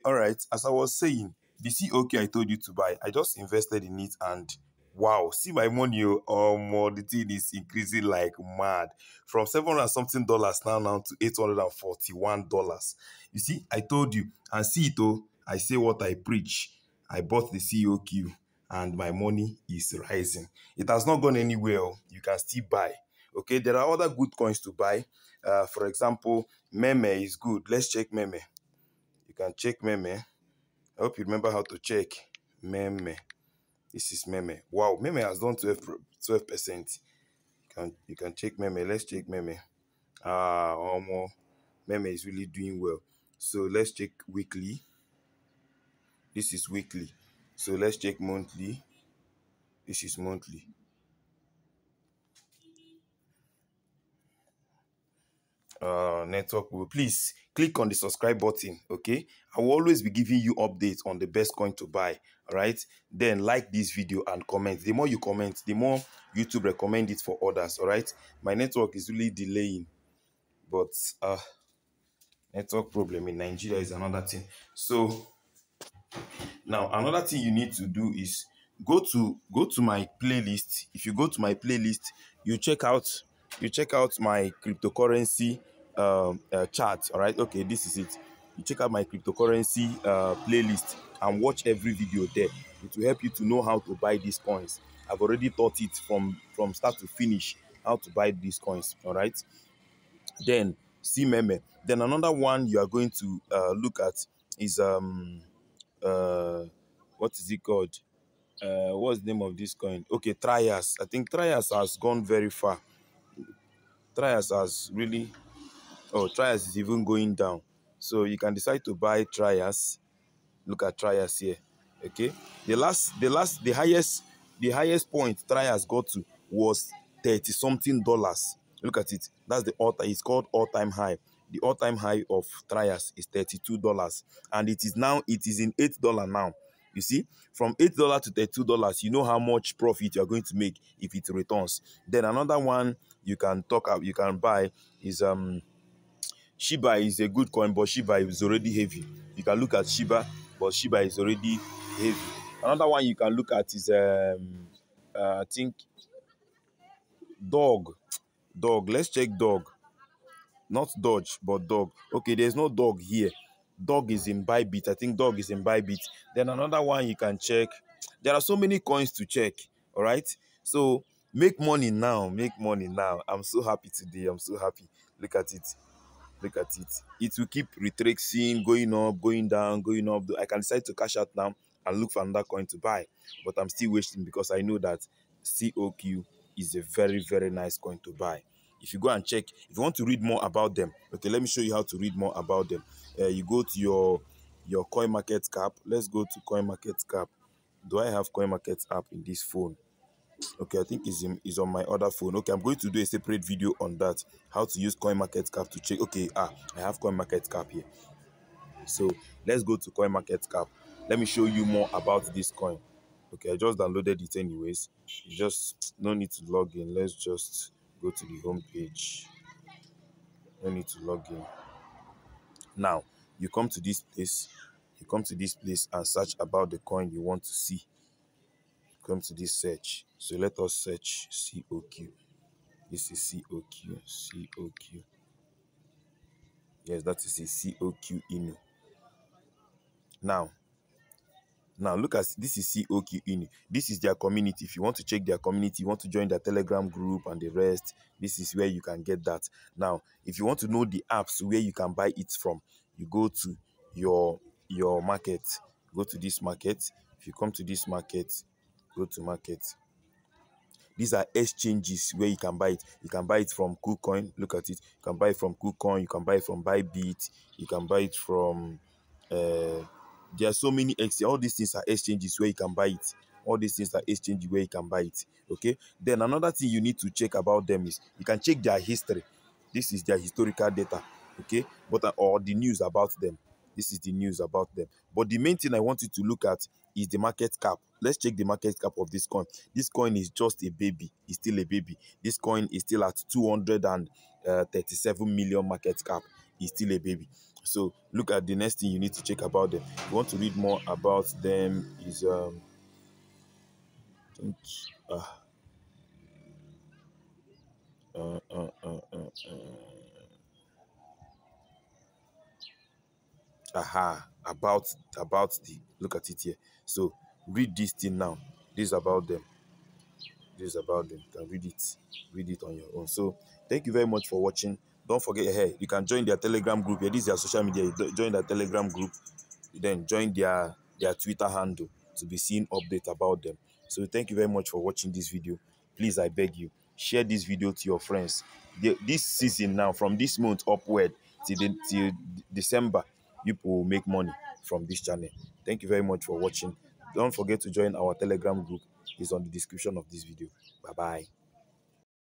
All right, as I was saying, the COQ I told you to buy, I just invested in it and wow, see my money, more the thing is increasing like mad from 700 something dollars now to $841. You see, I told you, and see it, oh, I say what I preach. I bought the COQ and my money is rising. It has not gone anywhere. You can still buy. Okay, there are other good coins to buy. For example, meme is good. Let's check meme. You can check meme. I hope you remember how to check meme. This is meme. Wow, meme has done 12%. You can check meme. Let's check meme. Meme is really doing well. So let's check weekly. This is weekly. So let's check monthly. This is monthly. Network, please click on the subscribe button. Okay, I will always be giving you updates on the best coin to buy. All right, then like this video and comment. The more you comment, the more YouTube recommend it for others. All right, my network is really delaying, but network problem in Nigeria is another thing. So now another thing you need to do is go to my playlist. If you go to my playlist, you check out my cryptocurrency chart. All right, okay, this is it. You check out my cryptocurrency playlist and watch every video there. It will help you to know how to buy these coins. I've already taught it from start to finish how to buy these coins. All right, then see meme. Then another one you are going to look at is what is it called? What's the name of this coin? Okay, TRIAS. I think TRIAS has gone very far. TRIAS has really, oh, TRIAS is even going down. So you can decide to buy TRIAS. Look at TRIAS here. Okay, the highest point TRIAS got to was 30 something dollars. Look at it. That's the all. It's called all-time high. The all-time high of TRIAS is $32, and it is in $8 now. You see, from $8 to $32, you know how much profit you are going to make if it returns. Then another one you can buy is SHIBA is a good coin, but SHIBA is already heavy. You can look at SHIBA, but SHIBA is already heavy. Another one you can look at is I think dog. Let's check dog. Not Dodge, but dog. Okay, there's no dog here. Dog is in bybit. I think dog is in bybit. Then another one you can check. There are so many coins to check. All right. So make money now. Make money now. I'm so happy today. I'm so happy. Look at it. Look at it. It will keep retracing, going up, going down, going up. I can decide to cash out now and look for another coin to buy. But I'm still waiting because I know that COQ is a very, very nice coin to buy. If you go and check, if you want to read more about them, okay, let me show you how to read more about them. You go to your CoinMarketCap. Let's go to CoinMarketCap. Do I have CoinMarketCap in this phone? Okay, I think it's on my other phone. Okay, I'm going to do a separate video on that, how to use CoinMarketCap to check. Okay, I have CoinMarketCap here. So let's go to CoinMarketCap. Let me show you more about this coin. Okay, I just downloaded it anyways. You just no need to log in. Let's just go to the home page. No need to log in. Now you come to this place. You come to this place and search about the coin you want to see. Come to this search. So let us search COQ. This is COQ. COQ. Yes, that is a COQ Inu. Now look at this is COQ Inu. This is their community. If you want to check their community, you want to join their Telegram group and the rest, this is where you can get that. Now, if you want to know the apps where you can buy it from, you go to your market. Go to this market. If you come to this market, go to market. These are exchanges where you can buy it. You can buy it from kucoin. Look at it. You can buy it from kucoin. You can buy it from bybit. You can buy it from there are so many exchanges. All these things are exchanges where you can buy it. All these things are exchanges where you can buy it. Okay. Then another thing you need to check about them is you can check their history. This is their historical data. Okay. But or the news about them. This is the news about them. But the main thing I want you to look at is the market cap. Let's check the market cap of this coin. This coin is just a baby. It's still a baby. This coin is still at 237 million market cap. It's still a baby. So look at the next thing you need to check about them. If you want to read more about them, is I think uh, uh, uh, uh, uh, about the, look at it here. So read this thing now. This is about them. This is about them. You can read it on your own. So thank you very much for watching. Don't forget, hey, you can join their Telegram group. Yeah, this is their social media. Join their Telegram group, then join their Twitter handle to be seeing updates about them. So thank you very much for watching this video. Please, I beg you, share this video to your friends. This season now, from this month upward till December, people will make money from this channel. Thank you very much for watching. Don't forget to join our Telegram group. It's on the description of this video. Bye bye.